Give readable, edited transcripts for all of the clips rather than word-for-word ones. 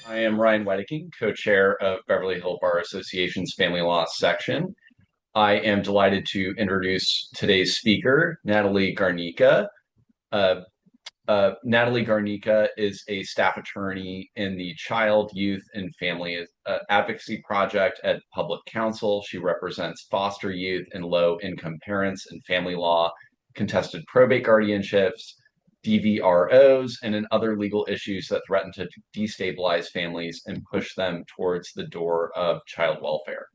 I am Ryan Wedeking, co-chair of Beverly Hill Bar Association's Family Law section. I am delighted to introduce today's speaker, Natalie Garnica. Uh, Natalie Garnica is a staff attorney in the Child, Youth, and Family Advocacy Project at Public Counsel. She represents foster youth and low-income parents in family law, contested probate guardianships, DVROs, and in other legal issues that threaten to destabilize families and push them towards the door of child welfare.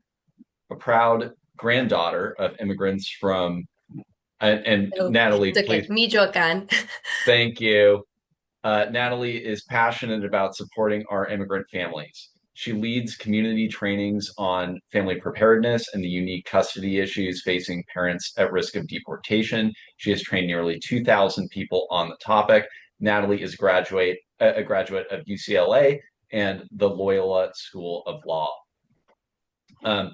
A proud granddaughter of immigrants from, and Oh, Natalie, it's okay. please, Michoacan. thank you. Natalie is passionate about supporting our immigrant families. She leads community trainings on family preparedness and the unique custody issues facing parents at risk of deportation. She has trained nearly 2,000 people on the topic. Natalie is a graduate of UCLA and the Loyola School of Law. Um,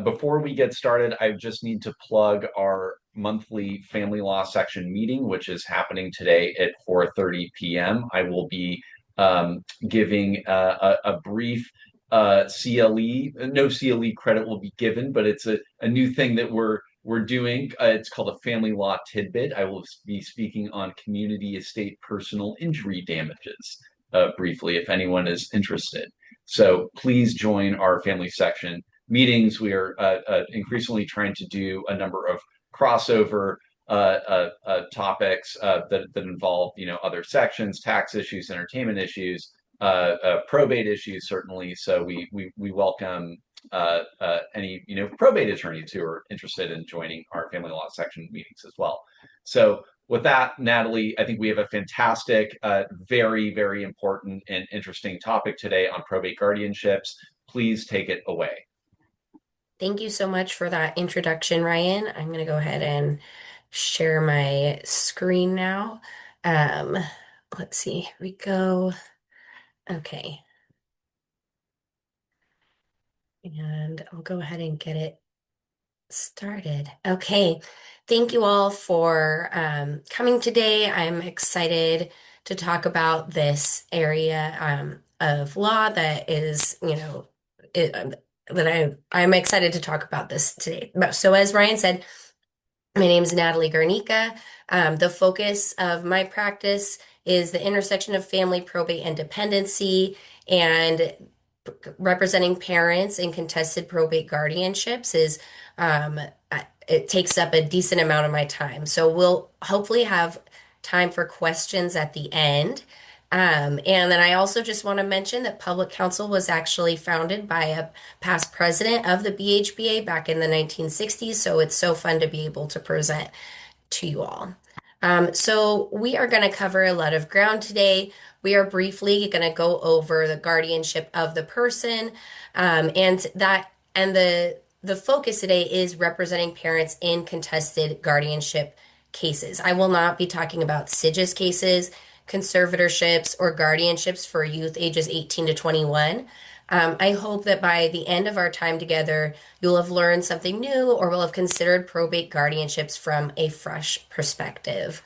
before we get started, I just need to plug our monthly family law section meeting, which is happening today at 4:30 p.m. I will be giving a brief CLE. No CLE credit will be given, but it's a new thing that we're doing. It's called a family law tidbit. I will be speaking on community estate personal injury damages briefly, if anyone is interested. So please join our family section meetings. We are increasingly trying to do a number of crossover topics that involve, other sections, tax issues, entertainment issues, probate issues, certainly. So we welcome any probate attorneys who are interested in joining our family law section meetings as well. So with that, Natalie, I think we have a fantastic, very, very important and interesting topic today on probate guardianships. Please take it away. Thank you so much for that introduction, Ryan. I'm going to go ahead and share my screen now. Um, let's see, here we go. Okay. And I'll go ahead and get it started. Okay. Thank you all for coming today. I'm excited to talk about this area of law that is, that I'm excited to talk about this today. So as Ryan said, my name is Natalie Garnica. The focus of my practice is the intersection of family, probate, and dependency, and representing parents in contested probate guardianships is um, it takes up a decent amount of my time. So we'll hopefully have time for questions at the end. And then I also just want to mention that Public Counsel was actually founded by a past president of the BHBA back in the 1960s. So it's so fun to be able to present to you all. So we are going to cover a lot of ground today. We are briefly going to go over the guardianship of the person, and the focus today is representing parents in contested guardianship cases. I will not be talking about SIGIS cases, conservatorships, or guardianships for youth ages 18 to 21. I hope that by the end of our time together, you'll have learned something new or will have considered probate guardianships from a fresh perspective.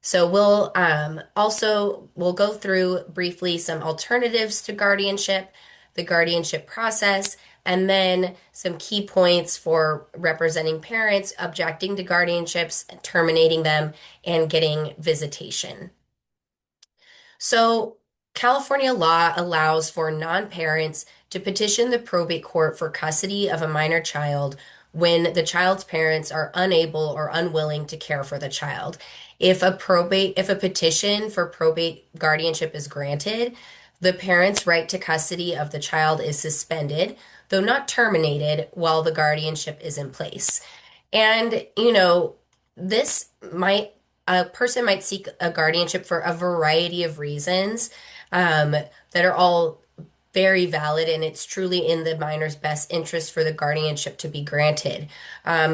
So we'll go through briefly some alternatives to guardianship, the guardianship process, and then some key points for representing parents, objecting to guardianships, terminating them, and getting visitation. So, California law allows for non-parents to petition the probate court for custody of a minor child when the child's parents are unable or unwilling to care for the child. If a petition for probate guardianship is granted, the parent's right to custody of the child is suspended, though not terminated, while the guardianship is in place. And, this might a person might seek a guardianship for a variety of reasons that are all very valid, and it's truly in the minor's best interest for the guardianship to be granted.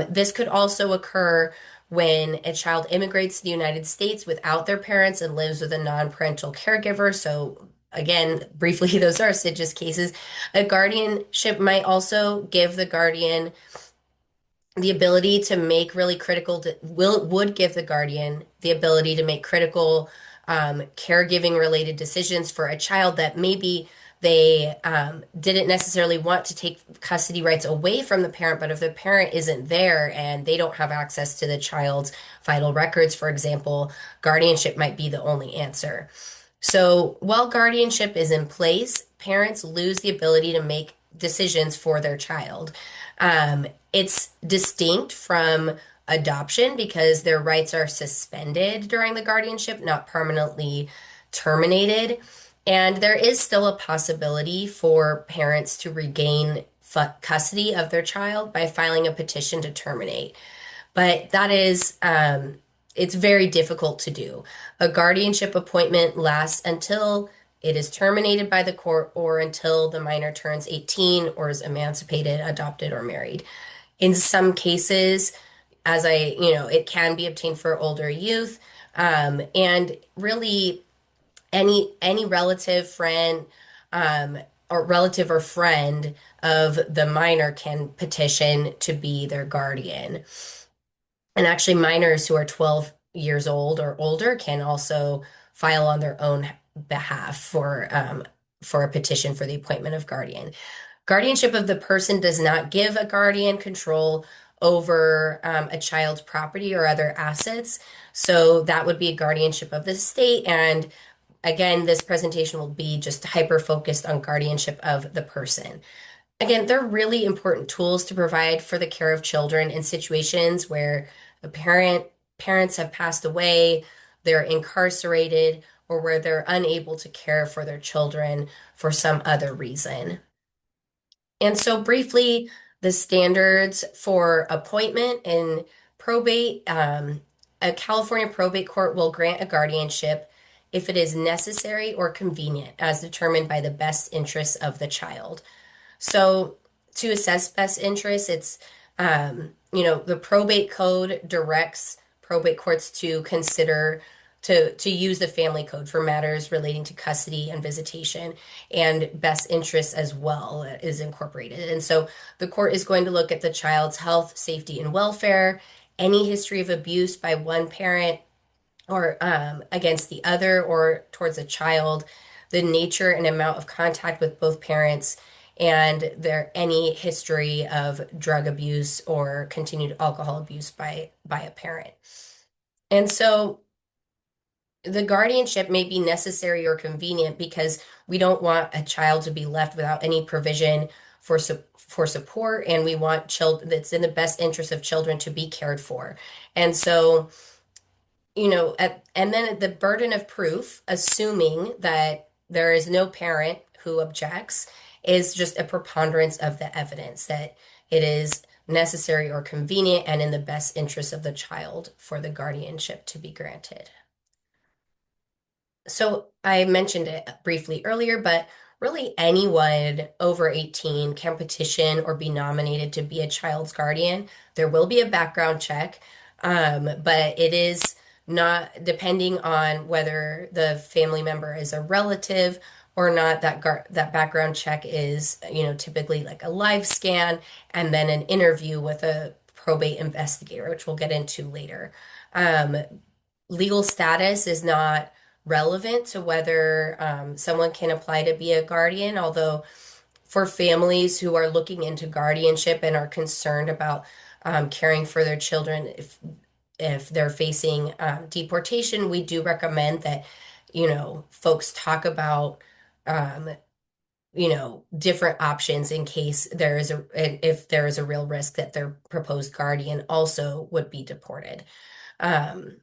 This could also occur when a child immigrates to the United States without their parents and lives with a non-parental caregiver. So again, briefly, those are SIGIS cases. A guardianship might also give the guardian the ability to make really would give the guardian the ability to make critical caregiving related decisions for a child that maybe They didn't necessarily want to take custody rights away from the parent, but if the parent isn't there and they don't have access to the child's vital records, for example, guardianship might be the only answer. So while guardianship is in place, parents lose the ability to make decisions for their child. It's distinct from adoption because their rights are suspended during the guardianship, not permanently terminated. And there is still a possibility for parents to regain custody of their child by filing a petition to terminate. But that is, it's very difficult to do. A guardianship appointment lasts until it is terminated by the court or until the minor turns 18 or is emancipated, adopted, or married. In some cases, it can be obtained for older youth. And really, any relative, friend, um, or relative or friend of the minor can petition to be their guardian. And actually, minors who are 12 years old or older can also file on their own behalf for a petition for the appointment of guardian. Guardianship of the person does not give a guardian control over a child's property or other assets. So that would be a guardianship of the state. And again, this presentation will be just hyper focused on guardianship of the person. Again, they're really important tools to provide for the care of children in situations where a parents have passed away, they're incarcerated, or where they're unable to care for their children for some other reason. And so briefly, the standards for appointment in probate, a California probate court will grant a guardianship if it is necessary or convenient, as determined by the best interests of the child. So to assess best interest, the probate code directs probate courts to consider to use the family code for matters relating to custody and visitation, and best interest as well is incorporated. And so the court is going to look at the child's health, safety, and welfare, any history of abuse by one parent or against the other or towards a child, the nature and amount of contact with both parents, and there any history of drug abuse or continued alcohol abuse by a parent. And so the guardianship may be necessary or convenient because we don't want a child to be left without any provision for support, and we want children that's in the best interest of children to be cared for. And so and then the burden of proof, assuming that there is no parent who objects, is just a preponderance of the evidence that it is necessary or convenient and in the best interest of the child for the guardianship to be granted. So I mentioned it briefly earlier, but really anyone over 18 can petition or be nominated to be a child's guardian. There will be a background check, but it is not depending on whether the family member is a relative or not. That background check is, typically like a live scan and then an interview with a probate investigator, which we'll get into later. Um, Legal status is not relevant to whether someone can apply to be a guardian, although for families who are looking into guardianship and are concerned about caring for their children if they're facing deportation, we do recommend that, folks talk about different options in case if there is a real risk that their proposed guardian also would be deported. Um,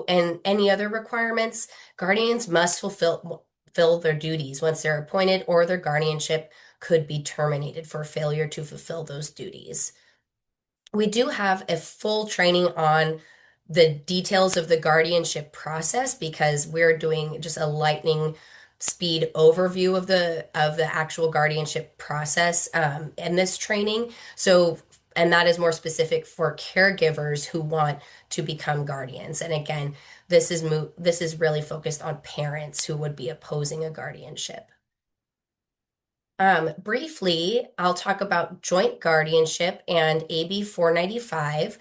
and any other requirements, guardians must fulfill their duties once they're appointed, or their guardianship could be terminated for failure to fulfill those duties. We do have a full training on the details of the guardianship process because we're doing just a lightning speed overview of the actual guardianship process in this training. So, and that is more specific for caregivers who want to become guardians. And again, this is really focused on parents who would be opposing a guardianship. Briefly, I'll talk about joint guardianship and AB 495.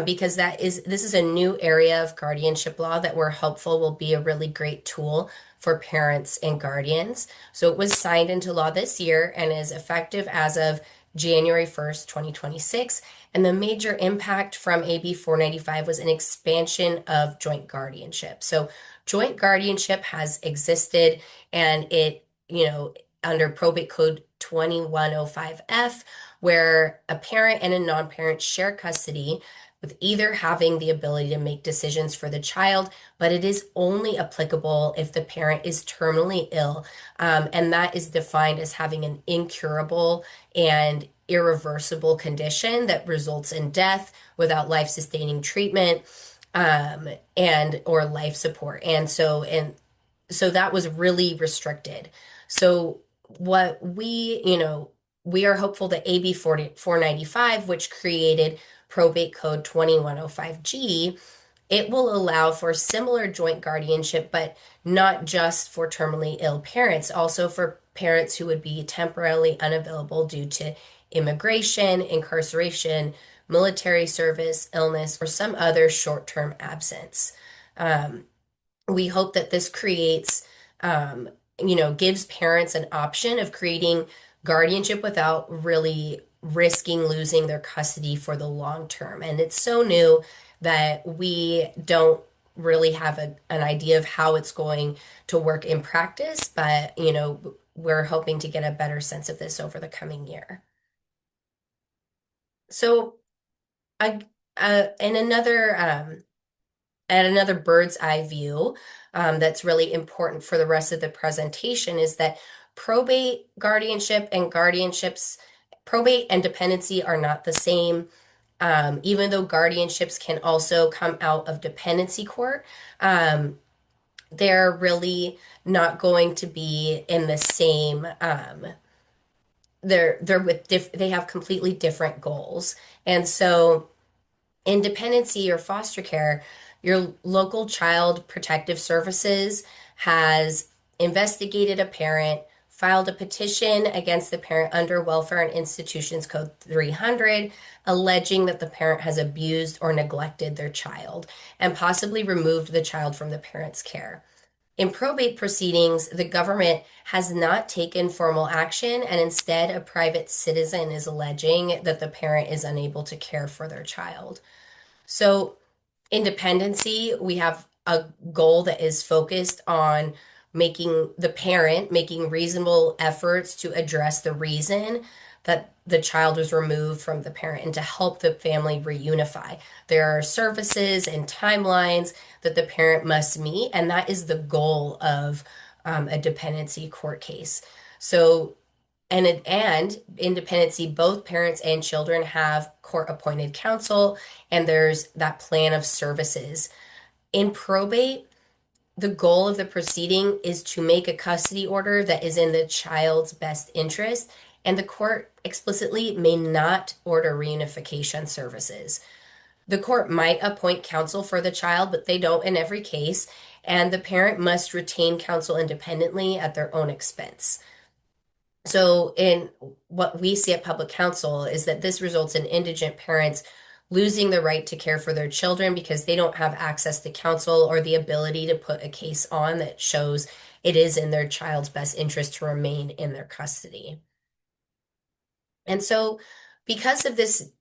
because this is a new area of guardianship law that we're hopeful will be a really great tool for parents and guardians. So it was signed into law this year and is effective as of January 1st, 2026. And the major impact from AB 495 was an expansion of joint guardianship. So joint guardianship has existed and under probate code 2105F, where a parent and a non-parent share custody with either having the ability to make decisions for the child, but it is only applicable if the parent is terminally ill. And that is defined as having an incurable and irreversible condition that results in death without life-sustaining treatment, and or life support. And so that was really restricted. So what we are hopeful that AB 495, which created Probate Code 2105G, it will allow for similar joint guardianship, but not just for terminally ill parents, also for parents who would be temporarily unavailable due to immigration, incarceration, military service, illness, or some other short-term absence. Um, we hope that this creates, gives parents an option of creating guardianship without really risking losing their custody for the long term. And it's so new that we don't really have an idea of how it's going to work in practice, but, we're hoping to get a better sense of this over the coming year. So, I, in another bird's eye view, that's really important for the rest of the presentation is that probate and dependency are not the same. Even though guardianships can also come out of dependency court, they're really not going to be in the same. They have completely different goals, and so in dependency or foster care, your local child protective services has investigated a parent, filed a petition against the parent under Welfare and Institutions Code 300, alleging that the parent has abused or neglected their child and possibly removed the child from the parent's care. In probate proceedings, the government has not taken formal action, and instead, a private citizen is alleging that the parent is unable to care for their child. So, independency, we have a goal that is focused on making reasonable efforts to address the reason that the child was removed from the parent and to help the family reunify. There are services and timelines that the parent must meet, and that is the goal of a dependency court case. So, and independency, both parents and children have court appointed counsel, and there's that plan of services. In probate, the goal of the proceeding is to make a custody order that is in the child's best interest, and the court explicitly may not order reunification services. The court might appoint counsel for the child, but they don't in every case, and the parent must retain counsel independently at their own expense. So, in what we see at Public Counsel is that this results in indigent parents losing the right to care for their children because they don't have access to counsel or the ability to put a case on that shows it is in their child's best interest to remain in their custody. And so, because of this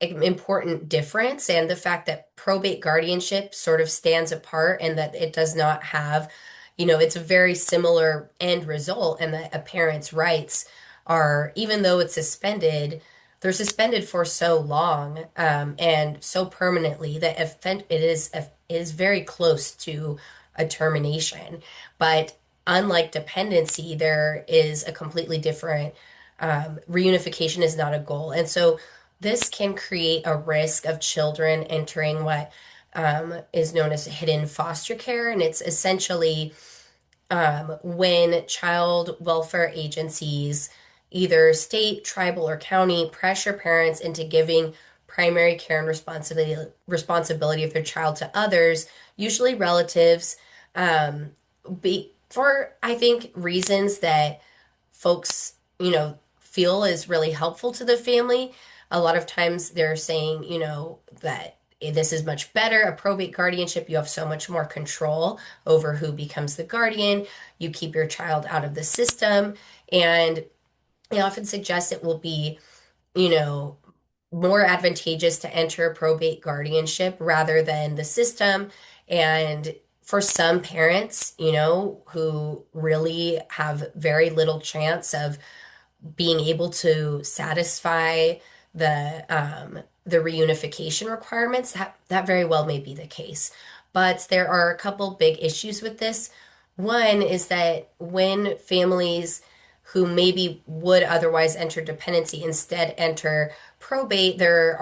important difference and the fact that probate guardianship sort of stands apart and that it does not have, it's a very similar end result, and that a parent's rights are, even though it's suspended, they're suspended for so long, and so permanently that it is very close to a termination. But unlike dependency, there is a completely different, reunification is not a goal. And so this can create a risk of children entering what is known as hidden foster care. And it's essentially when child welfare agencies, either state, tribal, or county, pressure parents into giving primary care and responsibility of their child to others, usually relatives, for I think reasons that folks, feel is really helpful to the family. A lot of times they're saying, that this is much better. A probate guardianship, you have so much more control over who becomes the guardian. You keep your child out of the system. And they often suggest it will be, you know, more advantageous to enter a probate guardianship rather than the system. And for some parents, who really have very little chance of being able to satisfy the reunification requirements, that very well may be the case. But there are a couple big issues with this. One is that when families who maybe would otherwise enter dependency instead enter probate, there's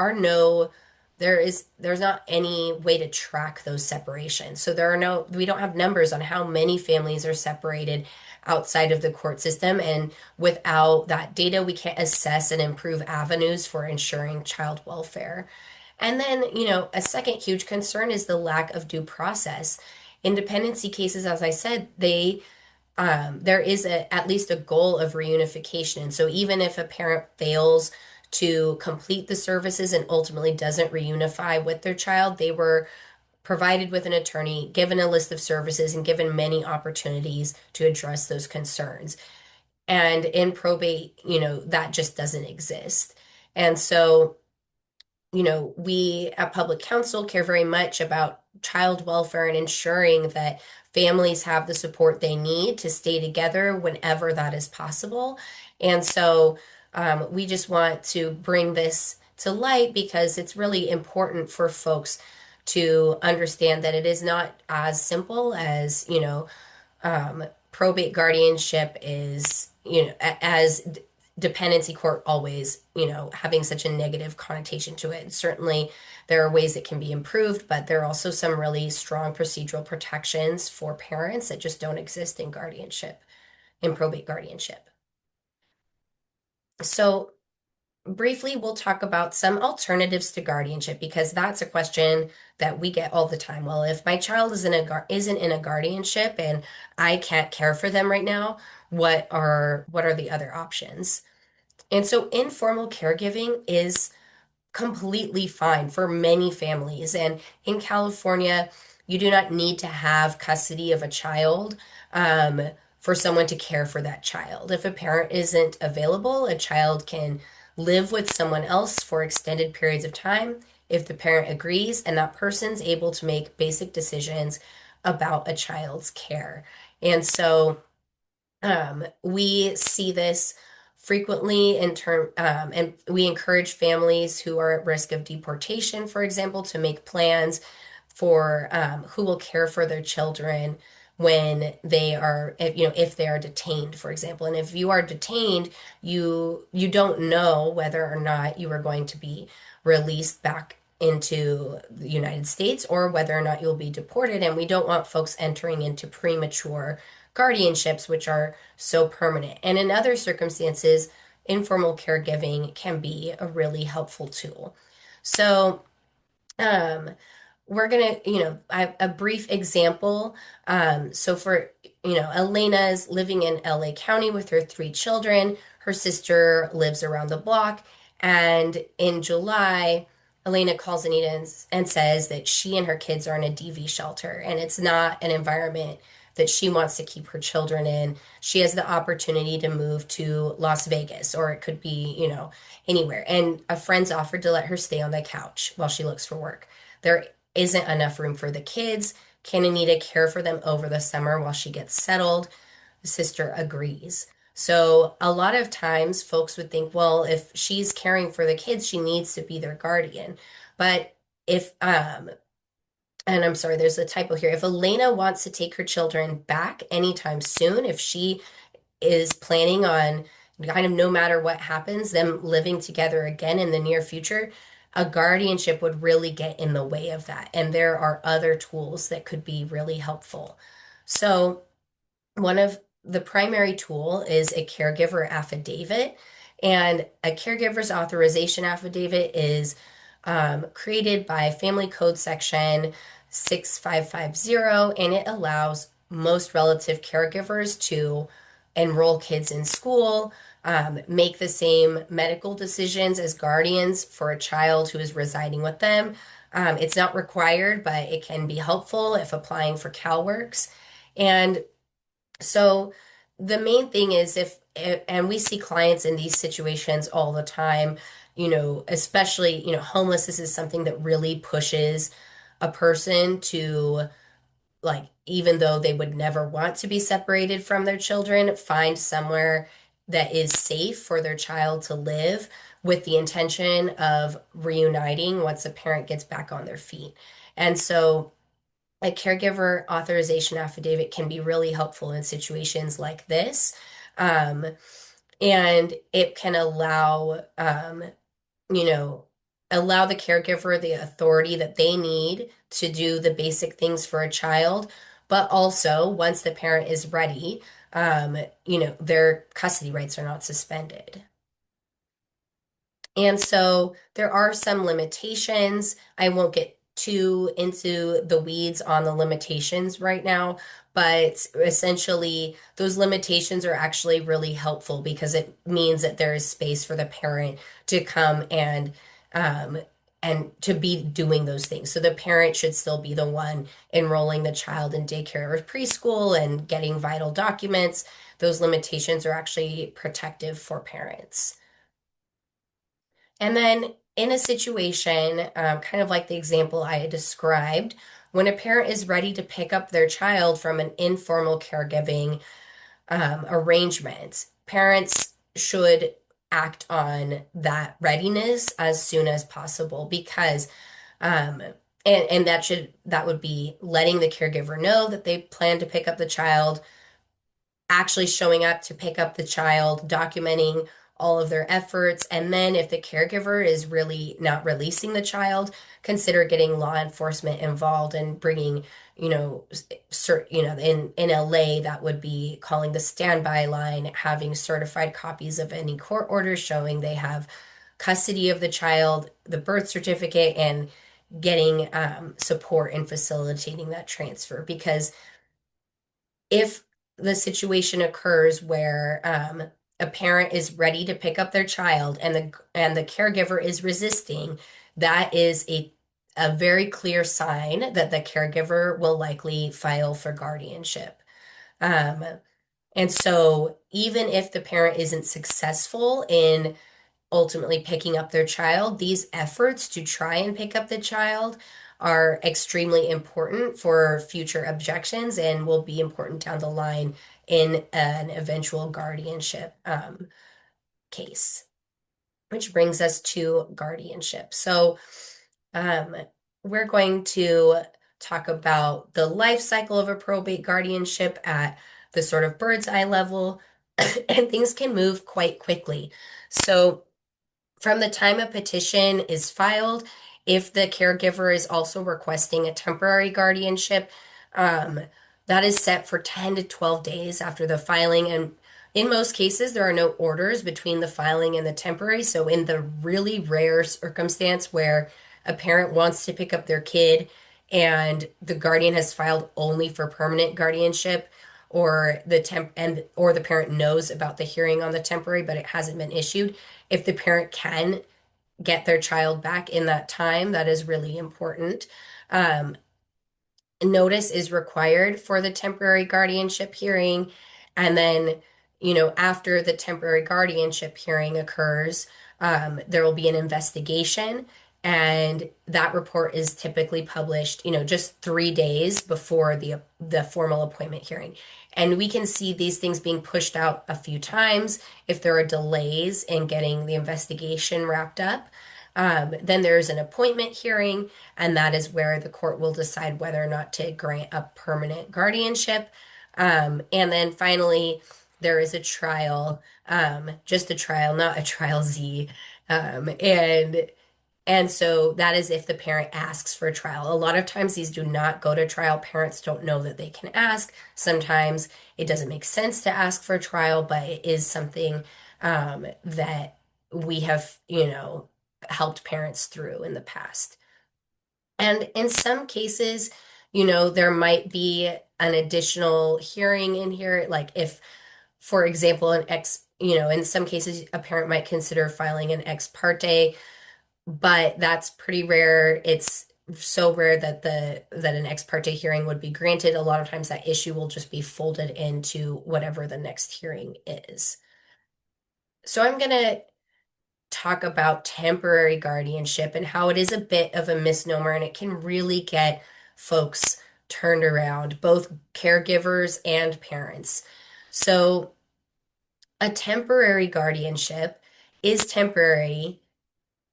not any way to track those separations. So we don't have numbers on how many families are separated outside of the court system. And without that data, we can't assess and improve avenues for ensuring child welfare. And then, a second huge concern is the lack of due process. In dependency cases, as I said, there is at least a goal of reunification. And so even if a parent fails to complete the services and ultimately doesn't reunify with their child, they were provided with an attorney, given a list of services, and given many opportunities to address those concerns. And in probate, that just doesn't exist. And so, we at Public Counsel care very much about child welfare and ensuring that families have the support they need to stay together whenever that is possible. And so we just want to bring this to light because it's really important for folks to understand that it is not as simple as, probate guardianship is, as dependency court always, having such a negative connotation to it. And certainly there are ways it can be improved, but there are also some really strong procedural protections for parents that just don't exist in guardianship, in probate guardianship. So briefly, we'll talk about some alternatives to guardianship because that's a question that we get all the time. Well, if my child isn't in a guardianship and I can't care for them right now, what are the other options? And so informal caregiving is completely fine for many families. And in California, you do not need to have custody of a child for someone to care for that child. If a parent isn't available, a child can live with someone else for extended periods of time if the parent agrees and that person's able to make basic decisions about a child's care. And so we see this frequently and we encourage families who are at risk of deportation, for example, to make plans for who will care for their children when they are, if they are detained, for example. And if you are detained, you don't know whether or not you are going to be released back into the United States or whether or not you'll be deported. And we don't want folks entering into premature guardianships, which are so permanent. And in other circumstances, informal caregiving can be a really helpful tool. So, um, we're gonna, a brief example. So for, Elena's living in LA County with her three children. Her sister lives around the block. And in July, Elena calls Anita and says that she and her kids are in a DV shelter, and it's not an environment that she wants to keep her children in. She has the opportunity to move to Las Vegas, or it could be, anywhere. And a friend's offered to let her stay on the couch while she looks for work. There isn't enough room for the kids. Can Anita care for them over the summer while she gets settled? The sister agrees. So a lot of times folks would think, well, if she's caring for the kids, she needs to be their guardian. But if and I'm sorry, there's a typo here. If Elena wants to take her children back anytime soon, if she is planning on kind of no matter what happens, them living together again in the near future, a guardianship would really get in the way of that. And there are other tools that could be really helpful. So one of the primary tool is a caregiver affidavit, and a caregiver's authorization affidavit is created by Family Code Section 6550, and it allows most relative caregivers to enroll kids in school, make the same medical decisions as guardians for a child who is residing with them, It's not required, but it can be helpful if applying for CalWorks. And so the main thing is and we see clients in these situations all the time, especially, homelessness is something that really pushes a person to, like, even though they would never want to be separated from their children, find somewhere that is safe for their child to live with the intention of reuniting once a parent gets back on their feet. And so a caregiver authorization affidavit can be really helpful in situations like this. Um, and it can you know, allow the caregiver the authority that they need to do the basic things for a child, but also once the parent is ready, their custody rights are not suspended. And so there are some limitations. I won't get too into the weeds on the limitations right now, but essentially, those limitations are actually really helpful because it means that there is space for the parent to come um, and to be doing those things. So the parent should still be the one enrolling the child in daycare or preschool and getting vital documents. Those limitations are actually protective for parents. And then in a situation, kind of like the example I had described, when a parent is ready to pick up their child from an informal caregiving arrangement, parents should act on that readiness as soon as possible because um, and that would be letting the caregiver know that they plan to pick up the child, actually showing up to pick up the child, documenting all of their efforts. And then if the caregiver is really not releasing the child, consider getting law enforcement involved and bringing, in LA, that would be calling the standby line, having certified copies of any court orders showing they have custody of the child, the birth certificate, and getting support in facilitating that transfer. Because if the situation occurs where a parent is ready to pick up their child and the caregiver is resisting, that is a very clear sign that the caregiver will likely file for guardianship. Um, and so even if the parent isn't successful in ultimately picking up their child, these efforts to try and pick up the child are extremely important for future objections and will be important down the line in an eventual guardianship case. Which brings us to guardianship. So, um, we're going to talk about the life cycle of a probate guardianship at the sort of bird's eye level, and things can move quite quickly. So, from the time a petition is filed, if the caregiver is also requesting a temporary guardianship, um, that is set for 10 to 12 days after the filing. And in most cases, there are no orders between the filing and the temporary. So, in the really rare circumstance where a parent wants to pick up their kid and the guardian has filed only for permanent guardianship, or the parent knows about the hearing on the temporary but it hasn't been issued, if the parent can get their child back in that time, that is really important. Um, Notice is required for the temporary guardianship hearing. And then, after the temporary guardianship hearing occurs, there will be an investigation. And that report is typically published, just 3 days before the formal appointment hearing. And we can see these things being pushed out a few times if there are delays in getting the investigation wrapped up. Then there's an appointment hearing, and that is where the court will decide whether or not to grant a permanent guardianship. And then finally, there is a trial, just a trial, not a trial Z. And so that is if the parent asks for a trial. A lot of times these do not go to trial. Parents don't know that they can ask. Sometimes it doesn't make sense to ask for a trial, but it is something that we have, helped parents through in the past. And in some cases, there might be an additional hearing in here. Like if, for example, in some cases, a parent might consider filing an ex parte, but that's pretty rare. so rare that an ex parte hearing would be granted. A lot of times that issue will just be folded into whatever the next hearing is. So I'm going to talk about temporary guardianship and how it is a bit of a misnomer and it can really get folks turned around, both caregivers and parents. So a temporary guardianship is temporary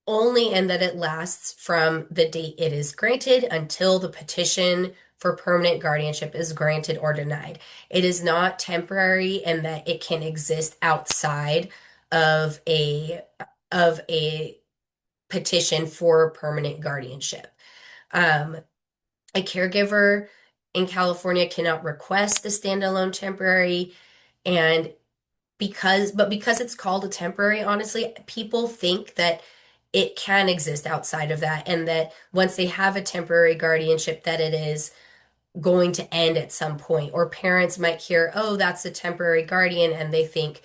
only in that it lasts from the date it is granted until the petition for permanent guardianship is granted or denied. It is not temporary in that it can exist outside of a petition for permanent guardianship. Um, a caregiver in California cannot request a standalone temporary, and because it's called a temporary, honestly, people think that it can exist outside of that, and that once they have a temporary guardianship, that it is going to end at some point. Or parents might hear, oh, that's a temporary guardian, and they think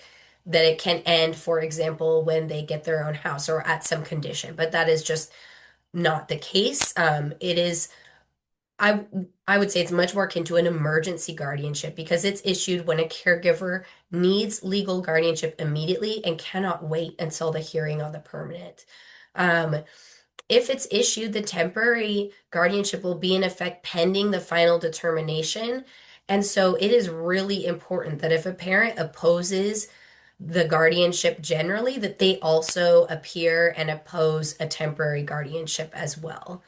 that it can end, for example, when they get their own house or at some condition. But that is just not the case. It is I I would say it's much more akin to an emergency guardianship because it's issued when a caregiver needs legal guardianship immediately and cannot wait until the hearing on the permanent. Um, if it's issued, the temporary guardianship will be in effect pending the final determination. And so it is really important that if a parent opposes the guardianship generally, that they also appear and oppose a temporary guardianship as well.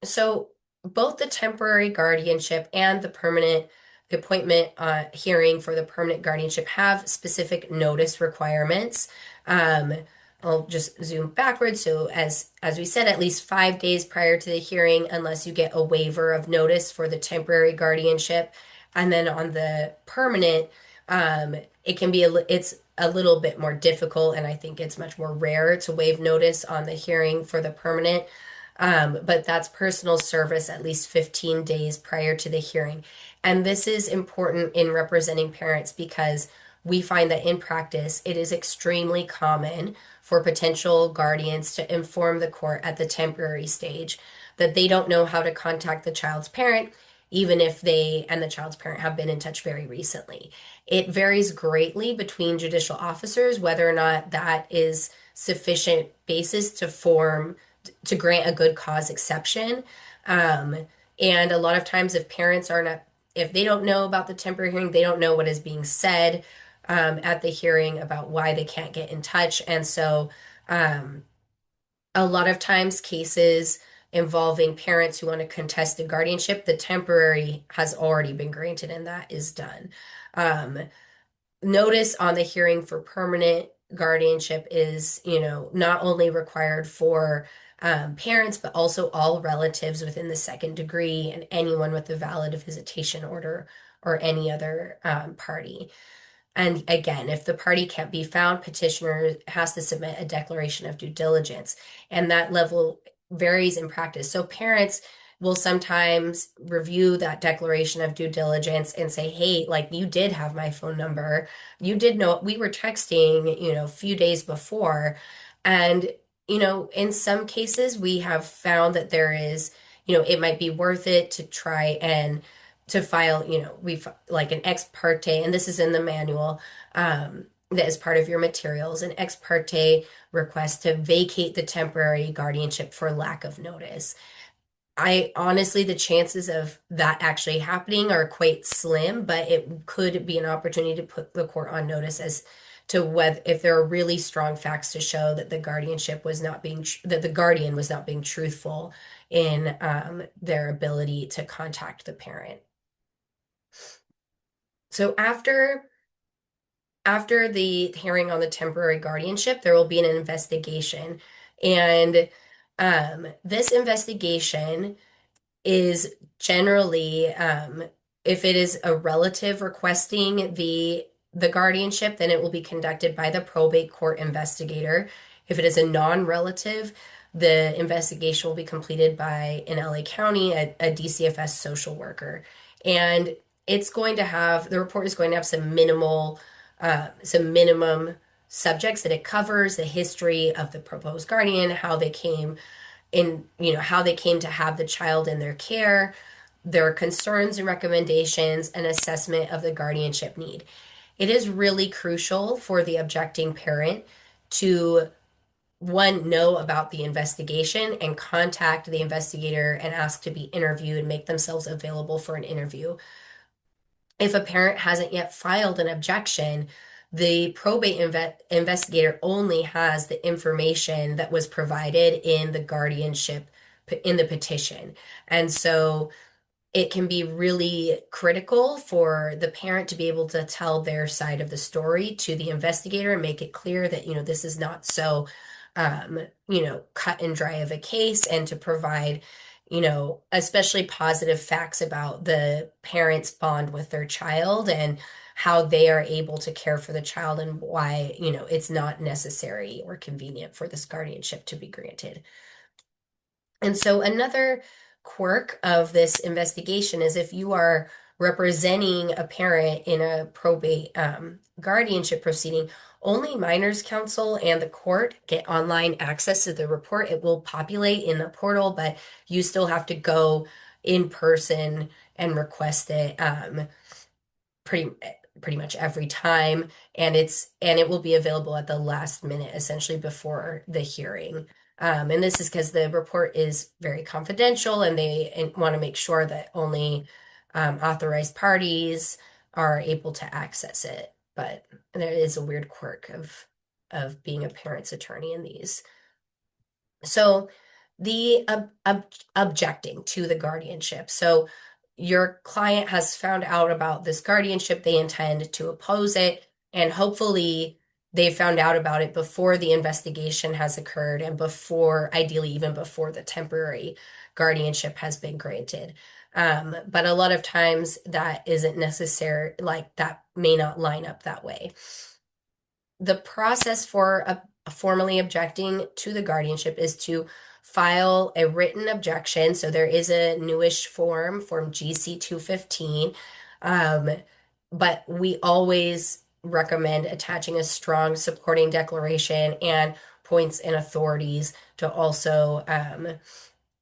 So both the temporary guardianship and the permanent appointment hearing for the permanent guardianship have specific notice requirements. Um, I'll just zoom backwards. So as we said, at least 5 days prior to the hearing, unless you get a waiver of notice for the temporary guardianship, and then on the permanent, it can be it's a little bit more difficult, and I think it's much more rare to waive notice on the hearing for the permanent. But that's personal service at least 15 days prior to the hearing. And this is important in representing parents because we find that in practice, it is extremely common for potential guardians to inform the court at the temporary stage that they don't know how to contact the child's parent, even if they and the child's parent have been in touch very recently. It varies greatly between judicial officers whether or not that is sufficient basis to grant a good cause exception. Um, and a lot of times, if they don't know about the temporary hearing, they don't know what is being said at the hearing about why they can't get in touch. And so, um, a lot of times, cases involving parents who want to contest the guardianship, the temporary has already been granted, and that is done. Um, Notice on the hearing for permanent guardianship is, not only required for parents, but also all relatives within the second degree and anyone with a valid visitation order or any other party. And again, if the party can't be found, petitioner has to submit a declaration of due diligence, and that level varies in practice. So parents will sometimes review that declaration of due diligence and say, "Hey, like you did have my phone number. You did know we were texting, a few days before." And, in some cases we have found that there is, it might be worth it to try and to file, we like an ex parte, and this is in the manual, that is part of your materials, an ex parte request to vacate the temporary guardianship for lack of notice. I honestly, the chances of that actually happening are quite slim, but it could be an opportunity to put the court on notice as to whether if there are really strong facts to show that that the guardian was not being truthful in their ability to contact the parent. So after the hearing on the temporary guardianship, there will be an investigation. And this investigation is generally, if it is a relative requesting the guardianship, then it will be conducted by the probate court investigator. If it is a non-relative, the investigation will be completed by in LA County, a DCFS social worker. And the report is going to have some minimum subjects that it covers, the history of the proposed guardian, how they came in, how they came to have the child in their care, their concerns and recommendations, and assessment of the guardianship need. It is really crucial for the objecting parent to one, know about the investigation and contact the investigator and ask to be interviewed and make themselves available for an interview. If a parent hasn't yet filed an objection, the investigator only has the information that was provided in the guardianship in the petition. And so it can be really critical for the parent to be able to tell their side of the story to the investigator and make it clear that, this is not so, cut and dry of a case, and to provide, especially positive facts about the parent's bond with their child and how they are able to care for the child and why, it's not necessary or convenient for this guardianship to be granted. And so another quirk of this investigation is if you are representing a parent in a probate guardianship proceeding, only minors counsel and the court get online access to the report. It will populate in the portal, but you still have to go in person and request it. Pretty pretty much every time, and it will be available at the last minute, essentially before the hearing. And this is because the report is very confidential, and they want to make sure that only authorized parties are able to access it. But there is a weird quirk of being a parent's attorney in these. So the objecting to the guardianship. So your client has found out about this guardianship, they intend to oppose it, and hopefully they found out about it before the investigation has occurred and before, ideally, even before the temporary guardianship has been granted. But a lot of times that isn't necessary, like that may not line up that way. The process for formally objecting to the guardianship is to file a written objection. So there is a newish form GC 215. But we always recommend attaching a strong supporting declaration and points and authorities to also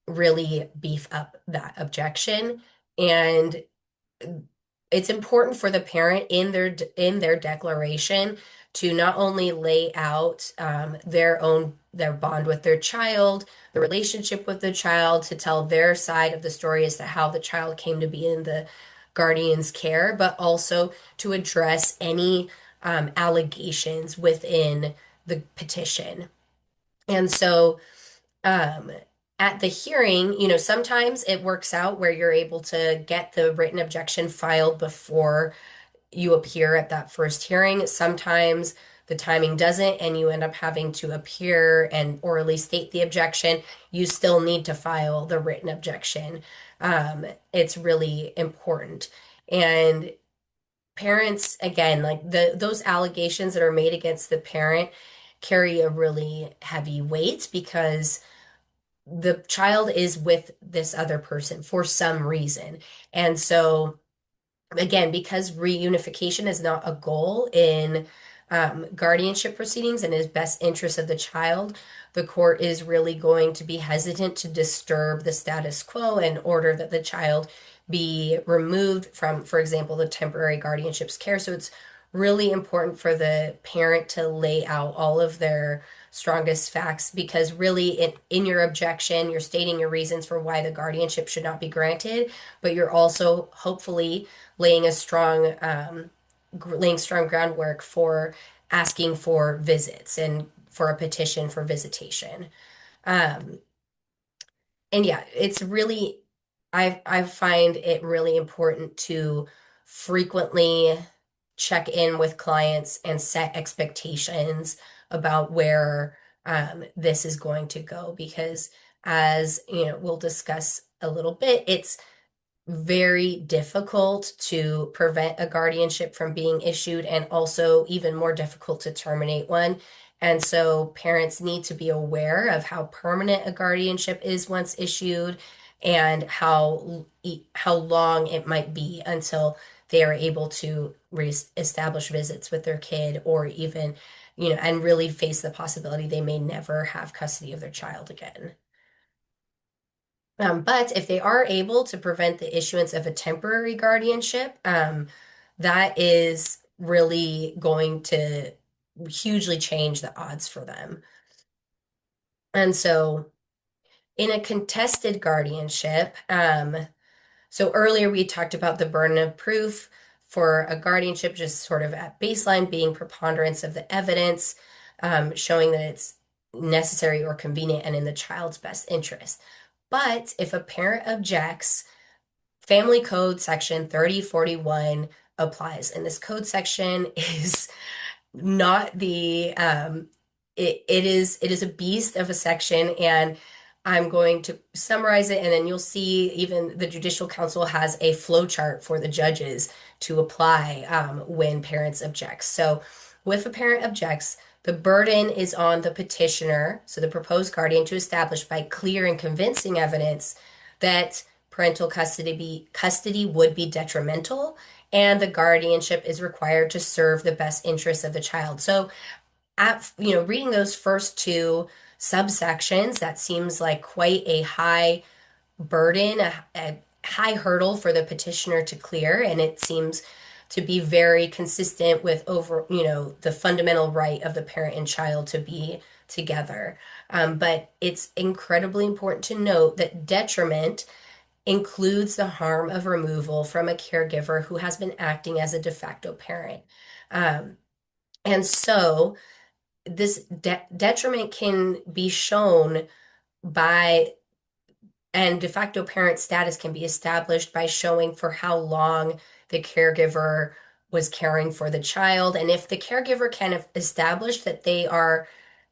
really beef up that objection. And it's important for the parent in their declaration to not only lay out their bond with their child, the relationship with the child, to tell their side of the story as to how the child came to be in the guardian's care, but also to address any allegations within the petition. And so um, at the hearing, sometimes it works out where you're able to get the written objection filed before you appear at that first hearing. Sometimes the timing doesn't, and you end up having to appear and orally state the objection. You still need to file the written objection. It's really important. And parents, again, like those allegations that are made against the parent carry a really heavy weight because the child is with this other person for some reason. And so again, because reunification is not a goal in guardianship proceedings and is best interest of the child, the court is really going to be hesitant to disturb the status quo and order that the child be removed from, for example, the temporary guardianship's care. So it's really important for the parent to lay out all of their strongest facts, because really in your objection, you're stating your reasons for why the guardianship should not be granted, but you're also hopefully laying a laying strong groundwork for asking for visits and for a petition for visitation. Um, and yeah, it's really, I find it really important to frequently check in with clients and set expectations about where this is going to go, because as we'll discuss a little bit, it's very difficult to prevent a guardianship from being issued, and also even more difficult to terminate one. And so parents need to be aware of how permanent a guardianship is once issued, and how long it might be until they are able to establish visits with their kid, or even and really face the possibility they may never have custody of their child again. But if they are able to prevent the issuance of a temporary guardianship, that is really going to hugely change the odds for them. And so, in a contested guardianship, so earlier we talked about the burden of proof for a guardianship, just sort of at baseline being preponderance of the evidence, showing that it's necessary or convenient and in the child's best interest. But if a parent objects, Family Code Section 3041 applies, and this code section is not the it is a beast of a section, and I'm going to summarize it, and then you'll see even the Judicial Council has a flow chart for the judges to apply when parents object. So if a parent objects, the burden is on the petitioner, so the proposed guardian, to establish by clear and convincing evidence that parental custody would be detrimental, and the guardianship is required to serve the best interests of the child. So, reading those first two subsections, that seems like quite a high burden, a high hurdle for the petitioner to clear, and it seems to be very consistent with the fundamental right of the parent and child to be together. But it's incredibly important to note that detriment includes the harm of removal from a caregiver who has been acting as a de facto parent. Um, and so this detriment can be shown by, and de facto parent status can be established by showing for how long the caregiver was caring for the child. And if the caregiver can establish that they are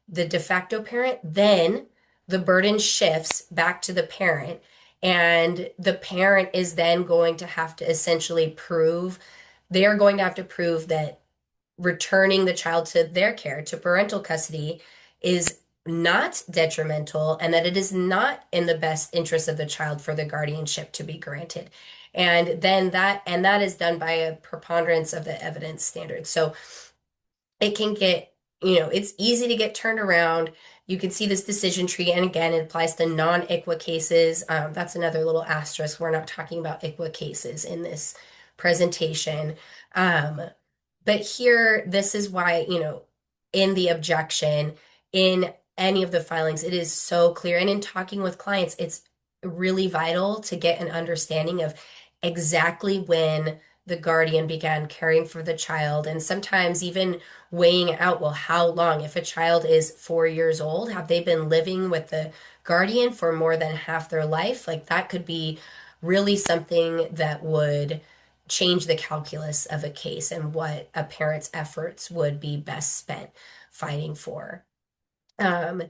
the de facto parent, then the burden shifts back to the parent. And the parent is then going to have to essentially prove, they are going to have to prove that returning the child to their care, to parental custody, is not detrimental and that it is not in the best interest of the child for the guardianship to be granted. And that is done by a preponderance of the evidence standard. So it can get, it's easy to get turned around. You can see this decision tree, and again, it applies to non-ICWA cases. That's another little asterisk. We're not talking about ICWA cases in this presentation. Um, but here, this is why, in the objection, in any of the filings, it is so clear. And in talking with clients, it's really vital to get an understanding of exactly when the guardian began caring for the child, and sometimes even weighing out, well, how long? If a child is 4 years old, have they been living with the guardian for more than half their life? Like that could be really something that would change the calculus of a case and what a parent's efforts would be best spent fighting for. Um,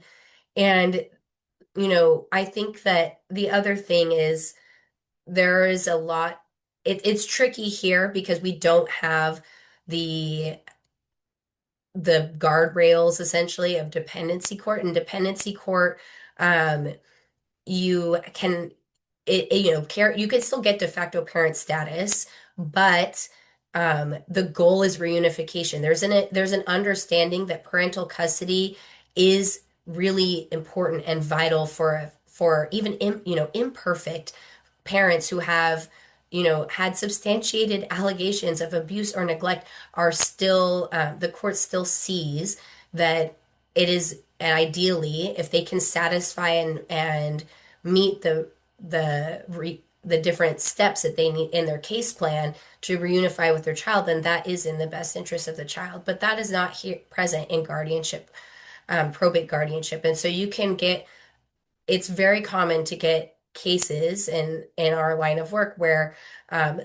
and, I think that the other thing is there is a lot, it's tricky here because we don't have the guardrails essentially of dependency court. And dependency court, um, you can you can still get de facto parent status, but the goal is reunification. There's an understanding that parental custody is really important and vital for even imperfect parents who have had substantiated allegations of abuse or neglect. Are still The court still sees that it is, and ideally, if they can satisfy and meet the different steps that they need in their case plan to reunify with their child, then that is in the best interest of the child. But that is not here present in guardianship, probate guardianship. And so it's very common to get cases in our line of work where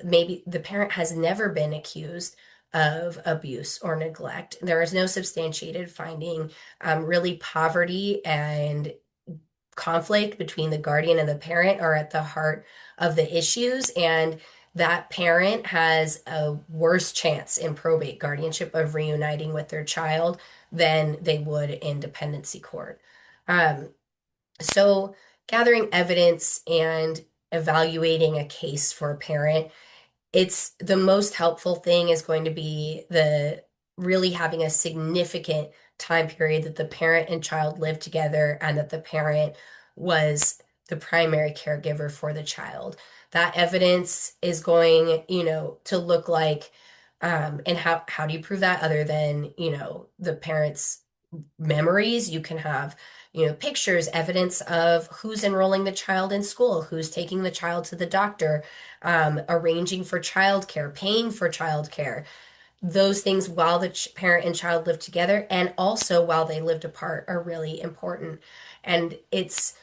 maybe the parent has never been accused of abuse or neglect. There is no substantiated finding. Really, poverty and conflict between the guardian and the parent are at the heart of the issues, and that parent has a worse chance in probate guardianship of reuniting with their child than they would in dependency court. Um, so, gathering evidence and evaluating a case for a parent, it's the most helpful thing is going to be the really having a significant time period that the parent and child lived together and that the parent was the primary caregiver for the child. That evidence is going, to look like, and how do you prove that other than, the parent's memories? You can have, pictures, evidence of who's enrolling the child in school, who's taking the child to the doctor, arranging for childcare, paying for childcare. Those things while the parent and child live together and also while they lived apart are really important. And it's,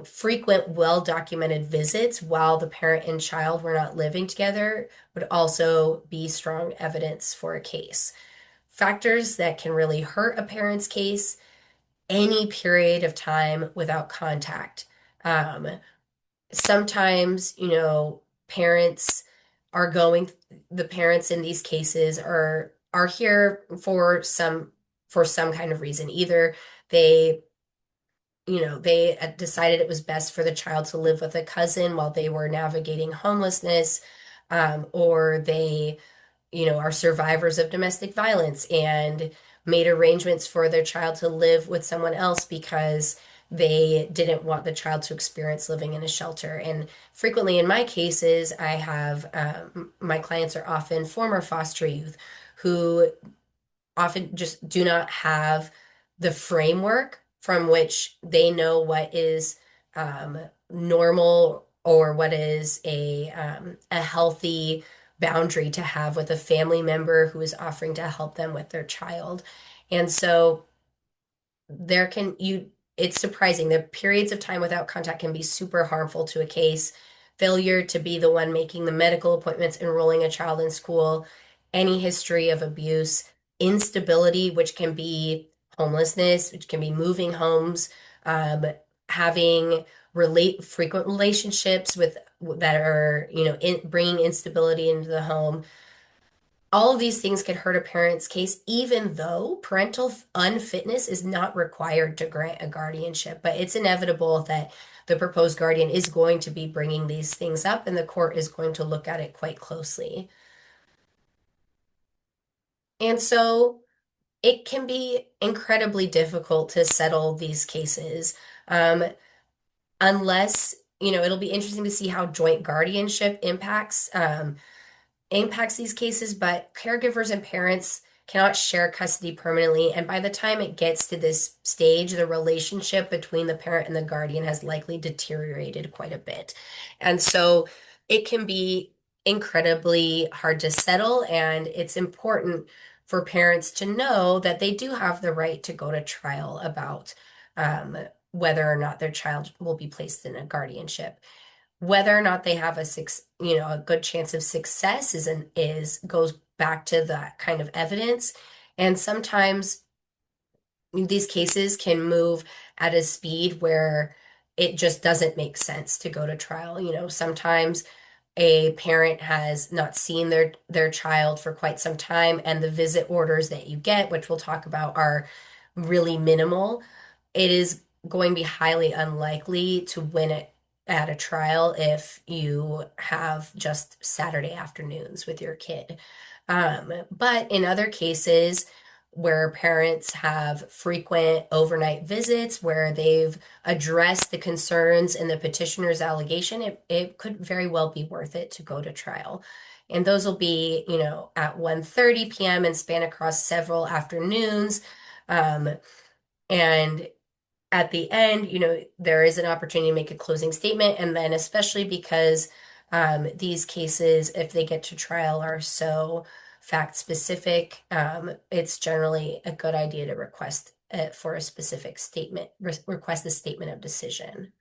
frequent, well documented visits while the parent and child were not living together would also be strong evidence for a case. Factors that can really hurt a parent's case: any period of time without contact. Um, Sometimes, parents are going, the parents in these cases are here for some kind of reason. Either they, they decided it was best for the child to live with a cousin while they were navigating homelessness, or they, are survivors of domestic violence and made arrangements for their child to live with someone else because they didn't want the child to experience living in a shelter. And frequently in my cases, I have my clients are often former foster youth who often just do not have the framework from which they know what is um, normal or what is a healthy boundary to have with a family member who is offering to help them with their child. And so there can you it's surprising. The periods of time without contact can be super harmful to a case. Failure to be the one making the medical appointments, enrolling a child in school, any history of abuse, instability, which can be homelessness, which can be moving homes, having relate frequent relationships with that are, bringing instability into the home. All of these things could hurt a parent's case, even though parental unfitness is not required to grant a guardianship. But it's inevitable that the proposed guardian is going to be bringing these things up, and the court is going to look at it quite closely. And so it can be incredibly difficult to settle these cases, um, unless, it'll be interesting to see how joint guardianship impacts these cases, but caregivers and parents cannot share custody permanently. And by the time it gets to this stage, the relationship between the parent and the guardian has likely deteriorated quite a bit. And so it can be incredibly hard to settle. And it's important for parents to know that they do have the right to go to trial about um, whether or not their child will be placed in a guardianship. Whether or not they have a good chance of success is goes back to that kind of evidence. And sometimes these cases can move at a speed where it just doesn't make sense to go to trial. Sometimes a parent has not seen their child for quite some time, and the visit orders that you get, which we'll talk about, are really minimal. It is going to be highly unlikely to win it at a trial if you have just Saturday afternoons with your kid. But in other cases, where parents have frequent overnight visits, where they've addressed the concerns in the petitioner's allegation, it could very well be worth it to go to trial. And those will be, at 1:30 p.m. and span across several afternoons. Um, and at the end, there is an opportunity to make a closing statement. And then, especially because these cases, if they get to trial, are so fact specific, it's generally a good idea to request for a specific statement, request a statement of decision.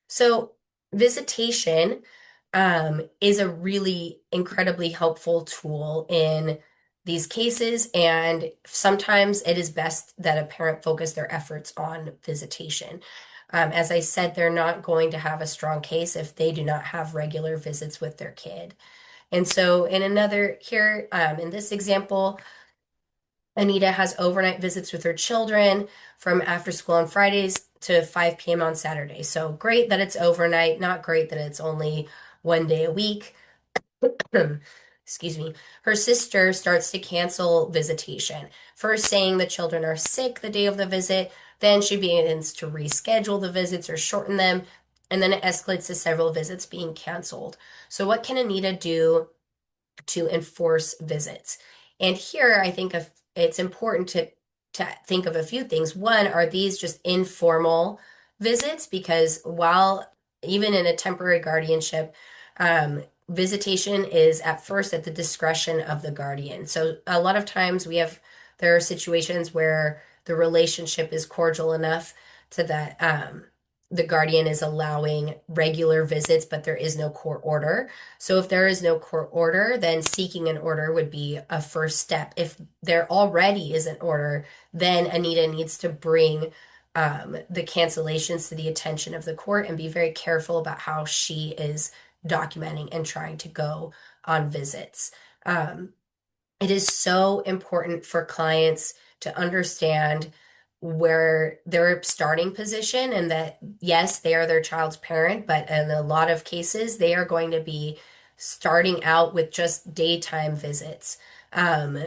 So, visitation is a really incredibly helpful tool in these cases, and sometimes it is best that a parent focus their efforts on visitation. As I said, they're not going to have a strong case if they do not have regular visits with their kid. And so, in this example, Anita has overnight visits with her children from after school on Fridays to 5 p.m. on Saturday. So great that it's overnight, not great that it's only one day a week. excuse me, her sister starts to cancel visitation. First saying the children are sick the day of the visit, then she begins to reschedule the visits or shorten them, and then it escalates to several visits being canceled. So what can Anita do to enforce visits? And here I think it's important to think of a few things. One, are these just informal visits? Because while even in a temporary guardianship, visitation is at first at the discretion of the guardian. So a lot of times there are situations where the relationship is cordial enough to that the guardian is allowing regular visits, but there is no court order. So if there is no court order, then seeking an order would be a first step. If there already is an order, then Anita needs to bring the cancellations to the attention of the court and be very careful about how she is documenting and trying to go on visits. Um, it is so important for clients to understand where their starting position and that, yes, they are their child's parent, but in a lot of cases, they are going to be starting out with just daytime visits. Um,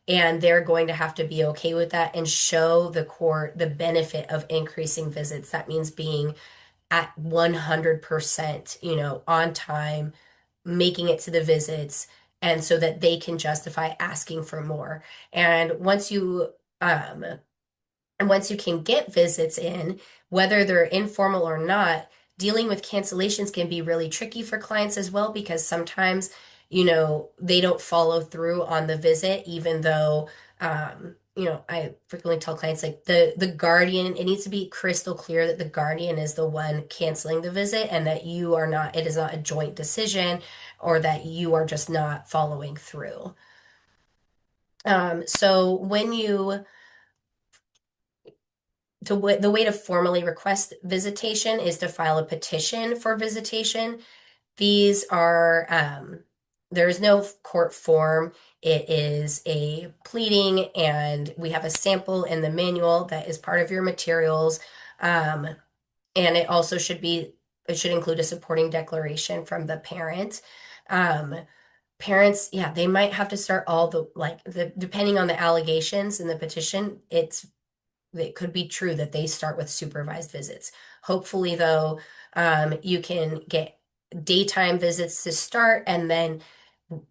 and they're going to have to be okay with that and show the court the benefit of increasing visits. That means being at 100%, on time, making it to the visits, and so that they can justify asking for more. And um, once you can get visits in, whether they're informal or not, dealing with cancellations can be really tricky for clients as well because sometimes, they don't follow through on the visit, even though, I frequently tell clients like the guardian, it needs to be crystal clear that the guardian is the one canceling the visit and that it is not a joint decision or that you are just not following through. So when you the way to formally request visitation is to file a petition for visitation. These are, there is no court form. It is a pleading, and we have a sample in the manual that is part of your materials. Um, and it should include a supporting declaration from the parent. Um, Parents, yeah, they might have to start depending on the allegations in the petition, it could be true that they start with supervised visits. Hopefully, though, you can get daytime visits to start and then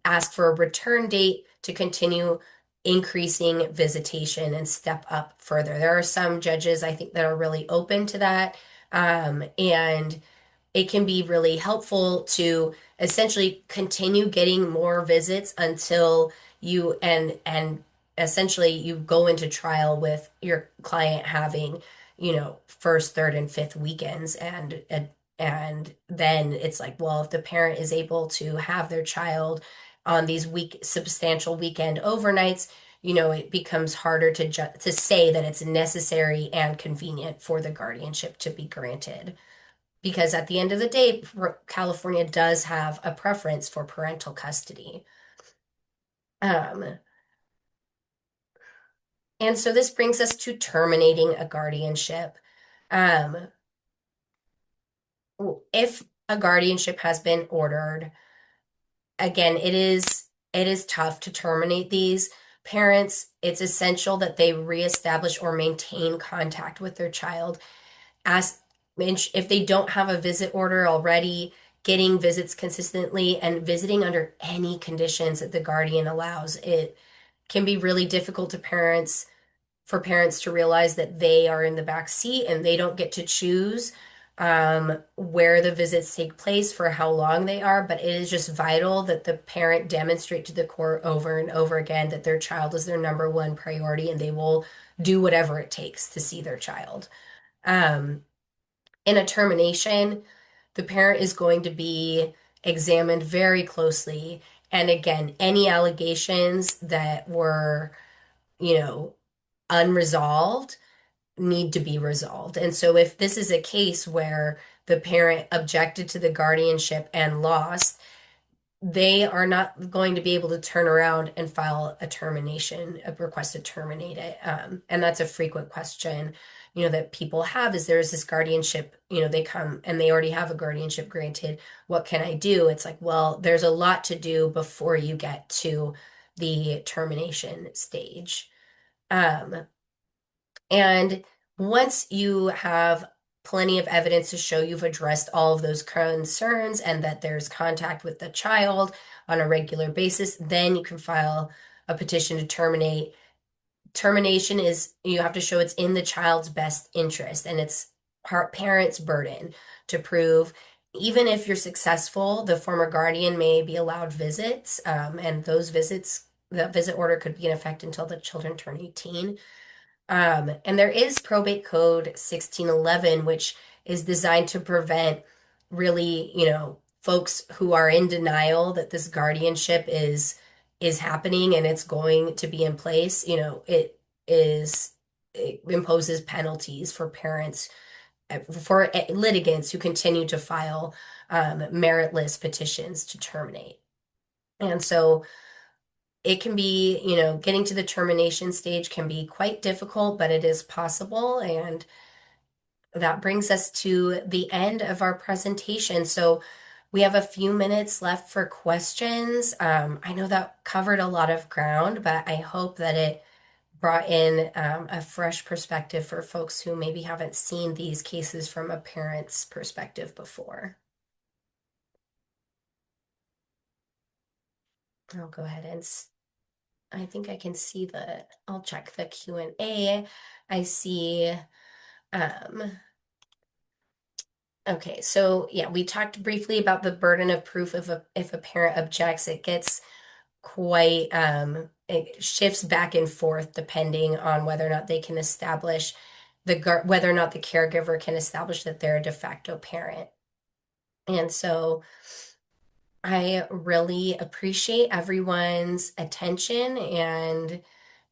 ask for a return date to continue increasing visitation and step up further. There are some judges, I think, that are really open to that. And it can be really helpful to essentially continue getting more visits until and essentially you go into trial with your client having, first, third, and fifth weekends and then it's like, well, if the parent is able to have their child on these substantial weekend overnights, it becomes harder to say that it's necessary and convenient for the guardianship to be granted. Because at the end of the day, California does have a preference for parental custody. Um, and so this brings us to terminating a guardianship. Um, if a guardianship has been ordered, again, it is tough to terminate these. Parents, it's essential that they reestablish or maintain contact with their child. Ask if they don't have a visit order already, getting visits consistently and visiting under any conditions that the guardian allows. It can be really difficult for parents to realize that they are in the back seat and they don't get to choose where the visits take place for how long they are, but it is just vital that the parent demonstrate to the court over and over again that their child is their number one priority and they will do whatever it takes to see their child. Um, in a termination, the parent is going to be examined very closely. And again, any allegations that were, you know, unresolved need to be resolved. And so if this is a case where the parent objected to the guardianship and lost, they are not going to be able to turn around and file a request to terminate it. And that's a frequent question. that people have is there's this guardianship, they come and they already have a guardianship granted. What can I do? It's like, well, there's a lot to do before you get to the termination stage. Um, and once you have plenty of evidence to show you've addressed all of those concerns and that there's contact with the child on a regular basis, then you can file a petition to terminate. Termination is you have to show it's in the child's best interest and it's parents' burden to prove. Even if you're successful, the former guardian may be allowed visits, and those visits, the visit order could be in effect until the children turn 18. And there is Probate Code 1611, which is designed to prevent really, folks who are in denial that this guardianship is happening and it's going to be in place. It imposes penalties for parents for litigants who continue to file meritless petitions to terminate. And so it can be, getting to the termination stage can be quite difficult, but it is possible. And that brings us to the end of our presentation. So we have a few minutes left for questions. I know that covered a lot of ground, but I hope that it brought in a fresh perspective for folks who maybe haven't seen these cases from a parent's perspective before. I'll go ahead and I think I can see I'll check the Q&A. I see, um, okay, so yeah, we talked briefly about the burden of proof if a parent objects. It gets quite, it shifts back and forth depending on whether or not they can establish whether or not the caregiver can establish that they're a de facto parent. And so I really appreciate everyone's attention and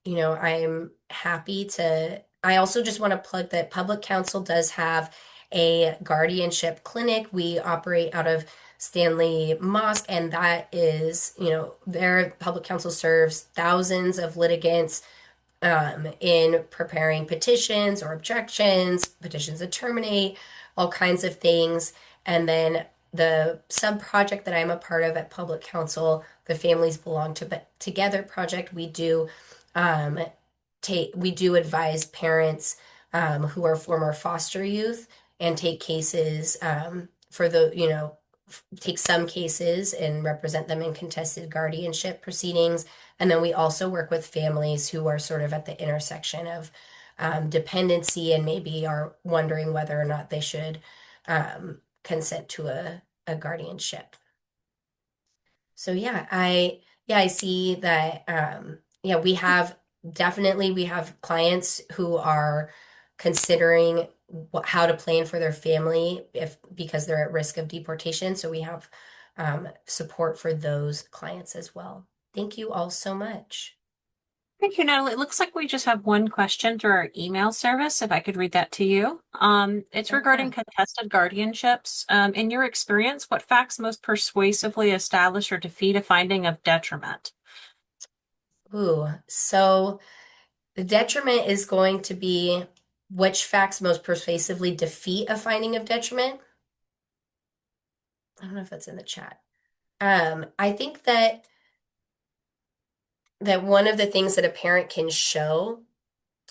I'm happy to. I also just want to plug that Public Counsel does have a guardianship clinic. We operate out of Stanley Mosque, and that is, their Public Counsel serves thousands of litigants in preparing petitions or objections, petitions to terminate, all kinds of things. And then the sub project that I'm a part of at Public Counsel, the Families Belong Together project, um, we do advise parents who are former foster youth and take cases take some cases and represent them in contested guardianship proceedings. And then we also work with families who are sort of at the intersection of dependency and maybe are wondering whether or not they should consent to a guardianship. So I see that yeah, we have clients who are considering how to plan for their family because they're at risk of deportation. So we have support for those clients as well. Thank you all so much. Thank you, Natalie. It looks like we just have one question through our email service, if I could read that to you. It's regarding contested guardianships. In your experience, what facts most persuasively establish or defeat a finding of detriment? So the detriment is going to be which facts most persuasively defeat a finding of detriment. I don't know if that's in the chat. I think that one of the things that a parent can show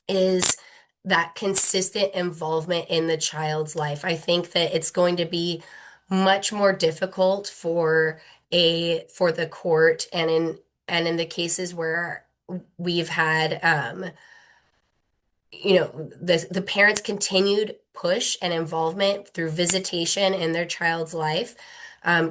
is that consistent involvement in the child's life. I think that it's going to be much more difficult for the court and in the cases where we've had the parents' continued push and involvement through visitation in their child's life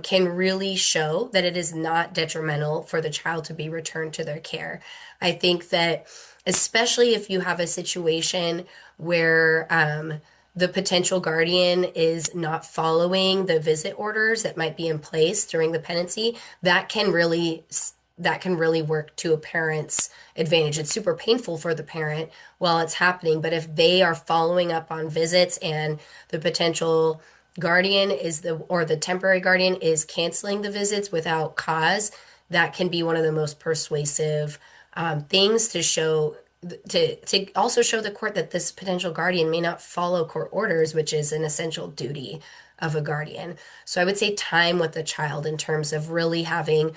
can really show that it is not detrimental for the child to be returned to their care. I think that especially if you have a situation where the potential guardian is not following the visit orders that might be in place during the pendency, that can really work to a parent's advantage. It's super painful for the parent while it's happening, but if they are following up on visits and the potential guardian or the temporary guardian is canceling the visits without cause, that can be one of the most persuasive things to show to also show the court that this potential guardian may not follow court orders, which is an essential duty of a guardian. So I would say time with the child in terms of really having,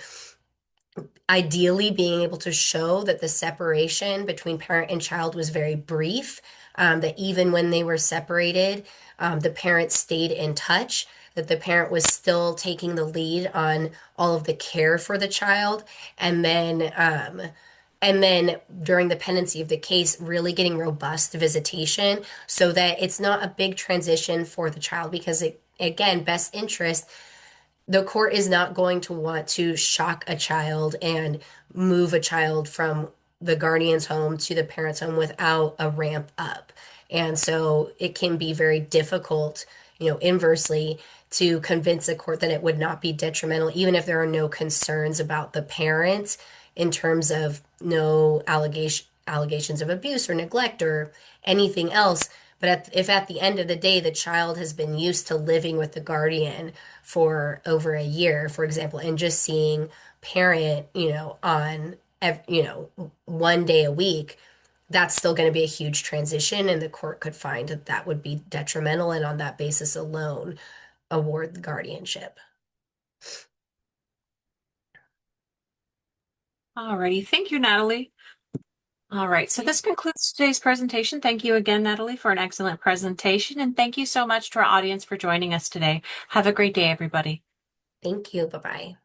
ideally being able to show that the separation between parent and child was very brief, that even when they were separated, the parent stayed in touch, that the parent was still taking the lead on all of the care for the child, and then during the pendency of the case, really getting robust visitation so that it's not a big transition for the child because it, again, best interest, the court is not going to want to shock a child and move a child from the guardian's home to the parent's home without a ramp up. And so it can be very difficult, inversely, to convince a court that it would not be detrimental, even if there are no concerns about the parent in terms of no allegations of abuse or neglect or anything else. But if at the end of the day the child has been used to living with the guardian for over a year, for example, and just seeing parent, on, 1 day a week, that's still going to be a huge transition, and the court could find that that would be detrimental, and on that basis alone, award the guardianship. Alrighty, thank you, Natalie. All right, so this concludes today's presentation. Thank you again, Natalie, for an excellent presentation, and thank you so much to our audience for joining us today. Have a great day, everybody. Thank you. Bye-bye.